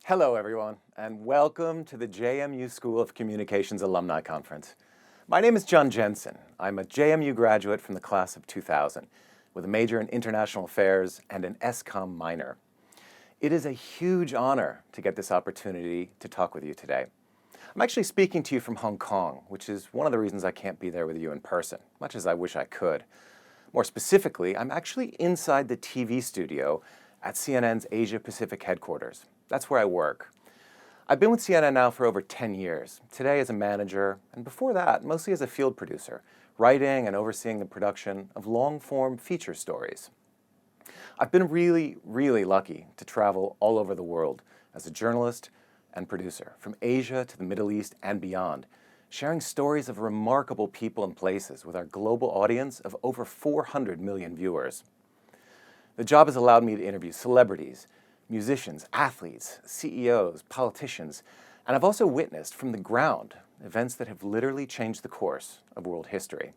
Hello everyone, and welcome to the JMU School of Communications Alumni Conference. My name is Jensen. I'm a JMU graduate from the class of 2000 with a major in international affairs and an SCOM minor. It is a huge honor to get this opportunity to talk with you today. I'm actually speaking to you from Hong Kong, which is one of the reasons I can't be there with you in person, much as I wish I could. More specifically, I'm actually inside the TV studio at CNN's Asia Pacific headquarters. That's where I work. I've been with CNN now for over 10 years, today as a manager, and before that, mostly as a field producer, writing and overseeing the production of long-form feature stories. I've been really lucky to travel all over the world as a journalist and producer, from Asia to the Middle East and beyond, sharing stories of remarkable people and places with our global audience of over 400 million viewers. The job has allowed me to interview celebrities, musicians, athletes, CEOs, politicians, and I've also witnessed from the ground events that have literally changed the course of world history.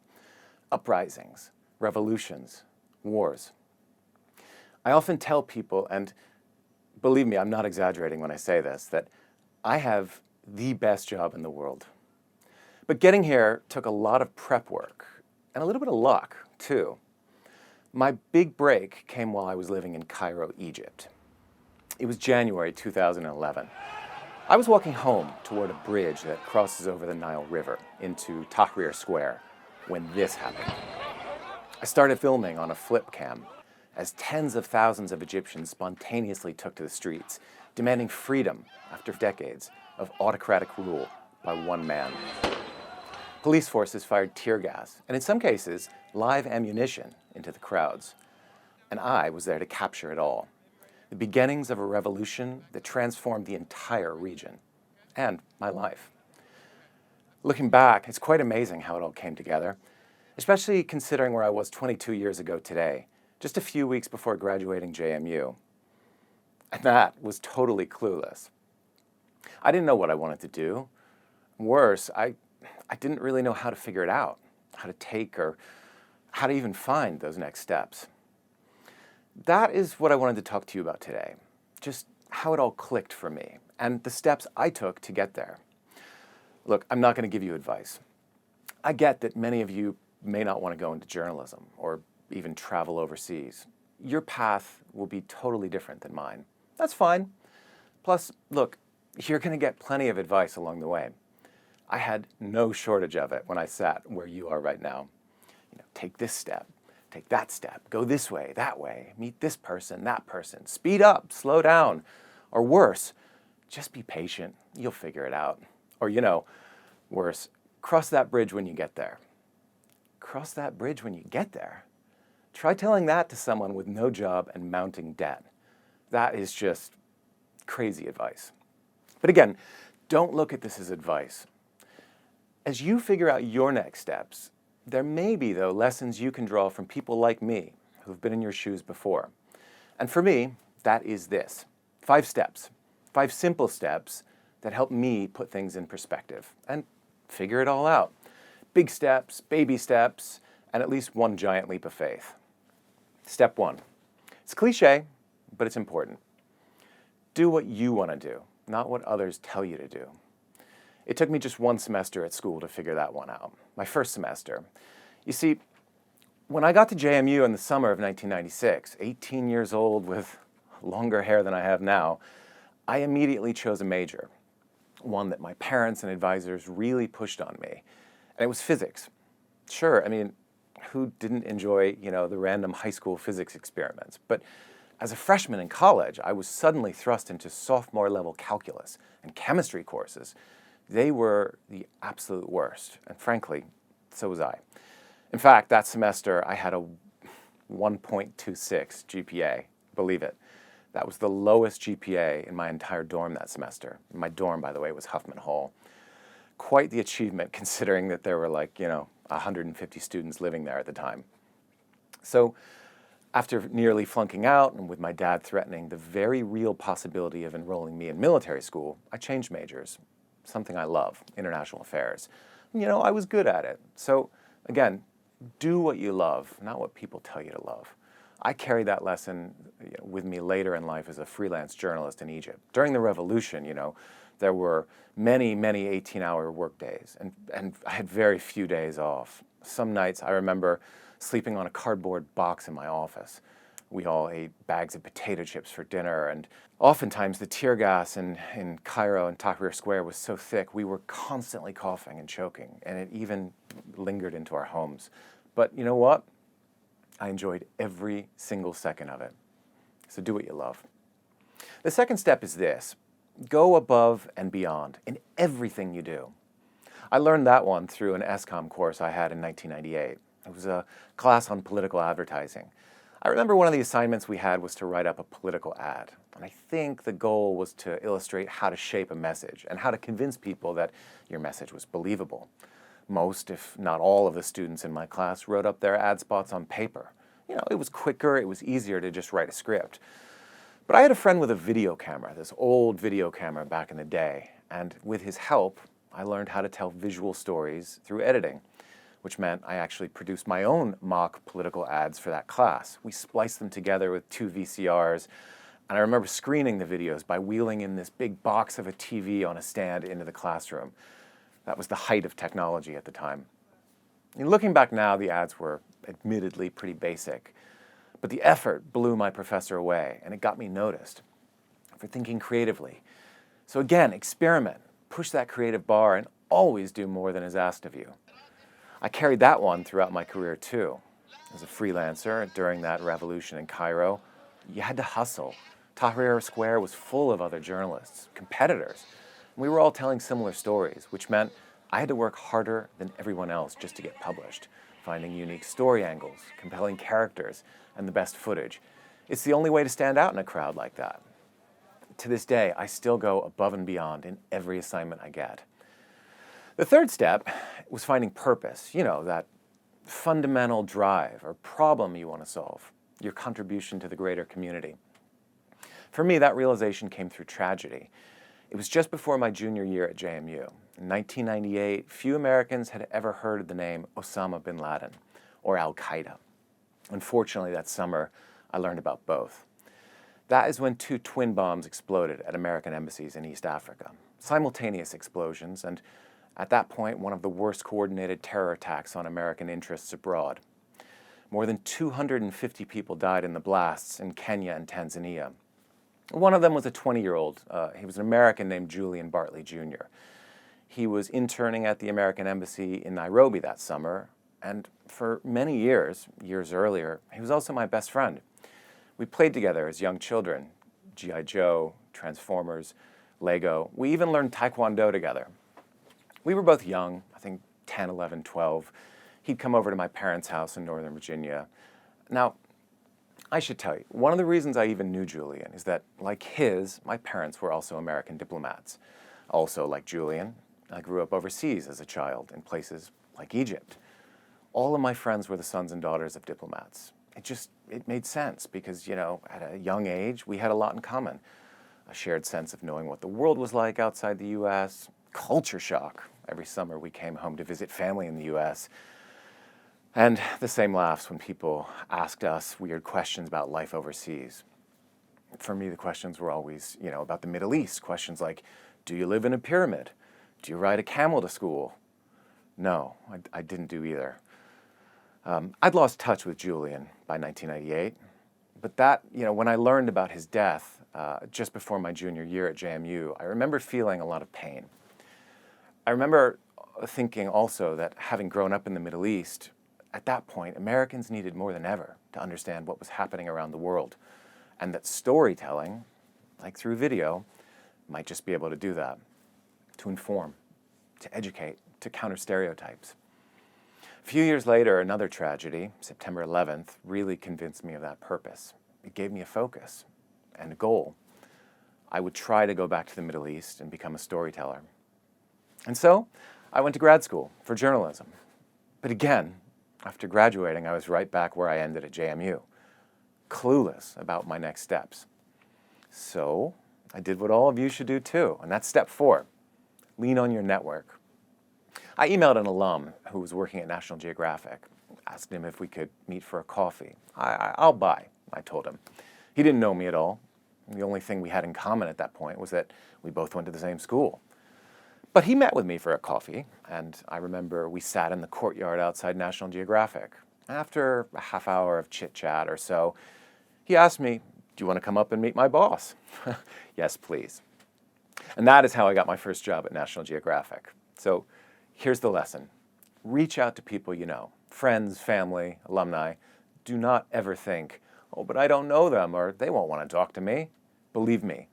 Uprisings, revolutions, wars. I often tell people, and believe me, I'm not exaggerating when I say this, that I have the best job in the world. But getting here took a lot of prep work and a little bit of luck, too. My big break came while I was living in Cairo, Egypt. It was January 2011. I was walking home toward a bridge that crosses over the Nile River into Tahrir Square when this happened. I started filming on a flip cam as tens of thousands of Egyptians spontaneously took to the streets, demanding freedom after decades of autocratic rule by one man. Police forces fired tear gas, and in some cases, live ammunition into the crowds. And I was there to capture it all. The beginnings of a revolution that transformed the entire region and my life. Looking back, it's quite amazing how it all came together, especially considering where I was 22 years ago today, just a few weeks before graduating JMU. And that was totally clueless. I didn't know what I wanted to do. Worse, I didn't really know how to figure it out, how to take or how to even find those next steps. That is what I wanted to talk to you about today, just how it all clicked for me and the steps I took to get there. Look, I'm not going to give you advice. I get that many of you may not want to go into journalism or even travel overseas. Your path will be totally different than mine. That's fine. Plus, look, you're going to get plenty of advice along the way. I had no shortage of it when I sat where you are right now. Take this step. Take that step, go this way, that way, meet this person, that person, speed up, slow down, or worse, just be patient, you'll figure it out. Or worse, cross that bridge when you get there. Cross that bridge when you get there? Try telling that to someone with no job and mounting debt. That is just crazy advice. But again, don't look at this as advice. As you figure out your next steps, there may be, though, lessons you can draw from people like me who've been in your shoes before. And for me, that is this. 5 steps. 5 simple steps that help me put things in perspective and figure it all out. Big steps, baby steps, and at least one giant leap of faith. Step 1. It's cliche, but it's important. Do what you want to do, not what others tell you to do. It took me just one semester at school to figure that one out. My first semester. You see, when I got to JMU in the summer of 1996, 18 years old with longer hair than I have now, I immediately chose a major, one that my parents and advisors really pushed on me. And it was physics. Sure, who didn't enjoy, the random high school physics experiments? But as a freshman in college, I was suddenly thrust into sophomore level calculus and chemistry courses. They were the absolute worst, and frankly, so was I. In fact, that semester I had a 1.26 GPA, believe it. That was the lowest GPA in my entire dorm that semester. My dorm, by the way, was Huffman Hall. Quite the achievement considering that there were 150 students living there at the time. So after nearly flunking out and with my dad threatening the very real possibility of enrolling me in military school, I changed majors. Something I love, international affairs. I was good at it. So again, do what you love, not what people tell you to love. I carried that lesson with me later in life as a freelance journalist in Egypt. During the revolution, there were many, many 18-hour work days, and I had very few days off. Some nights I remember sleeping on a cardboard box in my office. We all ate bags of potato chips for dinner, and oftentimes the tear gas in Cairo and Tahrir Square was so thick we were constantly coughing and choking, and it even lingered into our homes. But you know what? I enjoyed every single second of it. So do what you love. The second step is this: go above and beyond in everything you do. I learned that one through an SCOM course I had in 1998. It was a class on political advertising. I remember one of the assignments we had was to write up a political ad. And I think the goal was to illustrate how to shape a message and how to convince people that your message was believable. Most, if not all, of the students in my class wrote up their ad spots on paper. It was quicker, it was easier to just write a script. But I had a friend with a video camera, this old video camera back in the day, and with his help, I learned how to tell visual stories through editing, which meant I actually produced my own mock political ads for that class. We spliced them together with 2 VCRs, and I remember screening the videos by wheeling in this big box of a TV on a stand into the classroom. That was the height of technology at the time. Looking back now, the ads were admittedly pretty basic, but the effort blew my professor away, and it got me noticed for thinking creatively. So again, experiment, push that creative bar, and always do more than is asked of you. I carried that one throughout my career too. As a freelancer during that revolution in Cairo, you had to hustle. Tahrir Square was full of other journalists, competitors. We were all telling similar stories, which meant I had to work harder than everyone else just to get published, finding unique story angles, compelling characters, and the best footage. It's the only way to stand out in a crowd like that. To this day, I still go above and beyond in every assignment I get. The third step was finding purpose, that fundamental drive or problem you want to solve, your contribution to the greater community. For me, that realization came through tragedy. It was just before my junior year at JMU. In 1998, few Americans had ever heard of the name Osama bin Laden or Al-Qaeda. Unfortunately, that summer, I learned about both. That is when 2 twin bombs exploded at American embassies in East Africa. Simultaneous explosions, and at that point, one of the worst coordinated terror attacks on American interests abroad. More than 250 people died in the blasts in Kenya and Tanzania. One of them was a 20-year-old. He was an American named Julian Bartley Jr. He was interning at the American Embassy in Nairobi that summer, and for many years earlier, he was also my best friend. We played together as young children, G.I. Joe, Transformers, Lego. We even learned Taekwondo together. We were both young, I think 10, 11, 12. He'd come over to my parents' house in Northern Virginia. Now, I should tell you, one of the reasons I even knew Julian is that, like my parents were also American diplomats. Also, like Julian, I grew up overseas as a child in places like Egypt. All of my friends were the sons and daughters of diplomats. It made sense because, at a young age, we had a lot in common. A shared sense of knowing what the world was like outside the U.S., culture shock. Every summer we came home to visit family in the U.S., and the same laughs when people asked us weird questions about life overseas. For me, the questions were always, about the Middle East. Questions like, do you live in a pyramid? Do you ride a camel to school? No, I didn't do either. I'd lost touch with Julian by 1998, but that, when I learned about his death just before my junior year at JMU, I remember feeling a lot of pain. I remember thinking also that having grown up in the Middle East, at that point, Americans needed more than ever to understand what was happening around the world, and that storytelling, like through video, might just be able to do that, to inform, to educate, to counter stereotypes. A few years later, another tragedy, September 11th, really convinced me of that purpose. It gave me a focus and a goal. I would try to go back to the Middle East and become a storyteller. And so, I went to grad school for journalism. But again, after graduating, I was right back where I ended at JMU, clueless about my next steps. So, I did what all of you should do too, and that's step 4, lean on your network. I emailed an alum who was working at National Geographic. asked him if we could meet for a coffee. I'll buy, I told him. He didn't know me at all. The only thing we had in common at that point was that we both went to the same school. But he met with me for a coffee, and I remember we sat in the courtyard outside National Geographic. After a half hour of chit-chat or so, he asked me, "Do you want to come up and meet my boss?" Yes, please. And that is how I got my first job at National Geographic. So here's the lesson. Reach out to people you know, friends, family, alumni. Do not ever think, "Oh, but I don't know them," or "They won't want to talk to me." Believe me,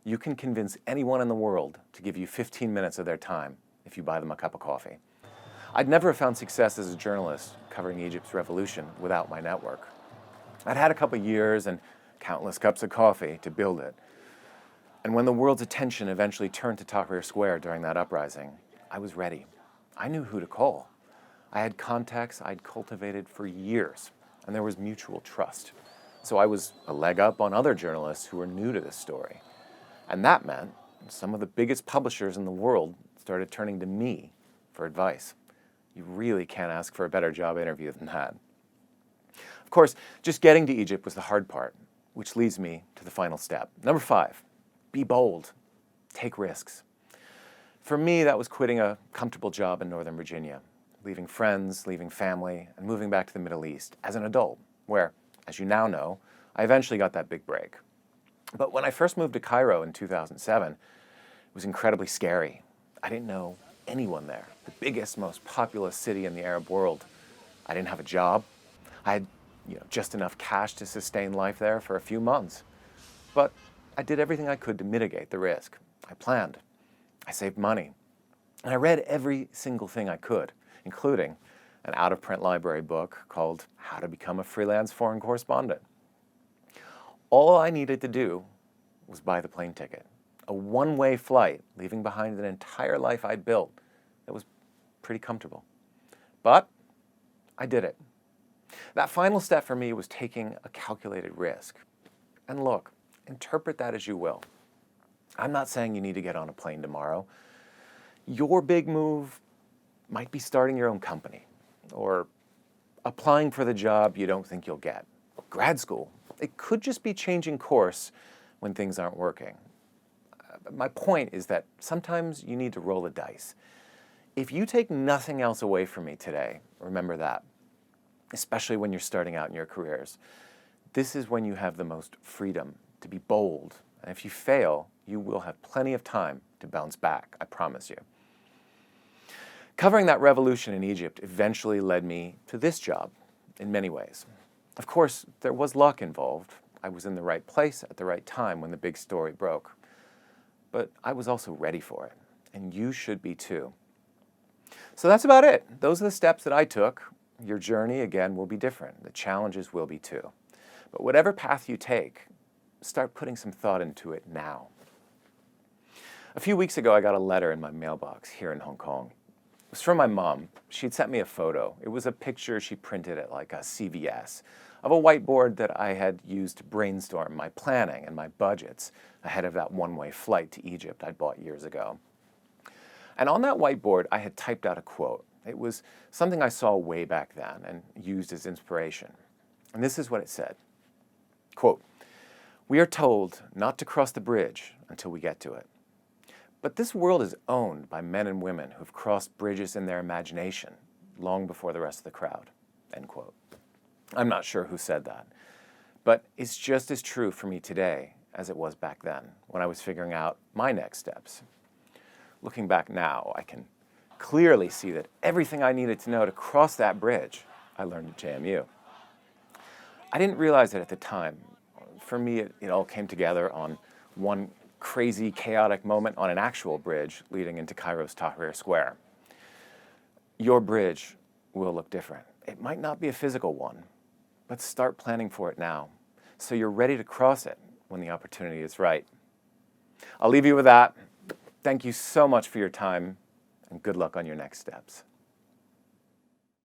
you can convince anyone in the world to give you 15 minutes of their time if you buy them a cup of coffee. I'd never have found success as a journalist covering Egypt's revolution without my network. I'd had a couple years and countless cups of coffee to build it. And when the world's attention eventually turned to Tahrir Square during that uprising, I was ready. I knew who to call. I had contacts I'd cultivated for years, and there was mutual trust. So I was a leg up on other journalists who were new to this story. And that meant some of the biggest publishers in the world started turning to me for advice. You really can't ask for a better job interview than that. Of course, just getting to Egypt was the hard part, which leads me to the final step. Number 5, be bold, take risks. For me, that was quitting a comfortable job in Northern Virginia, leaving friends, leaving family, and moving back to the Middle East as an adult, where, as you now know, I eventually got that big break. But when I first moved to Cairo in 2007, it was incredibly scary. I didn't know anyone there, the biggest, most populous city in the Arab world. I didn't have a job. I had just enough cash to sustain life there for a few months. But I did everything I could to mitigate the risk. I planned. I saved money. And I read every single thing I could, including an out-of-print library book called How to Become a Freelance Foreign Correspondent. All I needed to do was buy the plane ticket. A one-way flight, leaving behind an entire life I'd built that was pretty comfortable. But I did it. That final step for me was taking a calculated risk. And look, interpret that as you will. I'm not saying you need to get on a plane tomorrow. Your big move might be starting your own company or applying for the job you don't think you'll get. Grad school, it could just be changing course when things aren't working. My point is that sometimes you need to roll the dice. If you take nothing else away from me today, remember that, especially when you're starting out in your careers. This is when you have the most freedom to be bold. And if you fail, you will have plenty of time to bounce back, I promise you. Covering that revolution in Egypt eventually led me to this job in many ways. Of course, there was luck involved. I was in the right place at the right time when the big story broke. But I was also ready for it, and you should be too. So that's about it. Those are the steps that I took. Your journey, again, will be different. The challenges will be too. But whatever path you take, start putting some thought into it now. A few weeks ago, I got a letter in my mailbox here in Hong Kong. It was from my mom. She'd sent me a photo. It was a picture she printed at like a CVS of a whiteboard that I had used to brainstorm my planning and my budgets ahead of that one-way flight to Egypt I'd bought years ago. And on that whiteboard, I had typed out a quote. It was something I saw way back then and used as inspiration. And this is what it said. Quote, "We are told not to cross the bridge until we get to it. But this world is owned by men and women who've crossed bridges in their imagination long before the rest of the crowd." End quote. I'm not sure who said that, but it's just as true for me today as it was back then when I was figuring out my next steps. Looking back now, I can clearly see that everything I needed to know to cross that bridge, I learned at JMU. I didn't realize it at the time. For me, it all came together on one crazy, chaotic moment on an actual bridge leading into Cairo's Tahrir Square. Your bridge will look different. It might not be a physical one, but start planning for it now so you're ready to cross it when the opportunity is right. I'll leave you with that. Thank you so much for your time, and good luck on your next steps.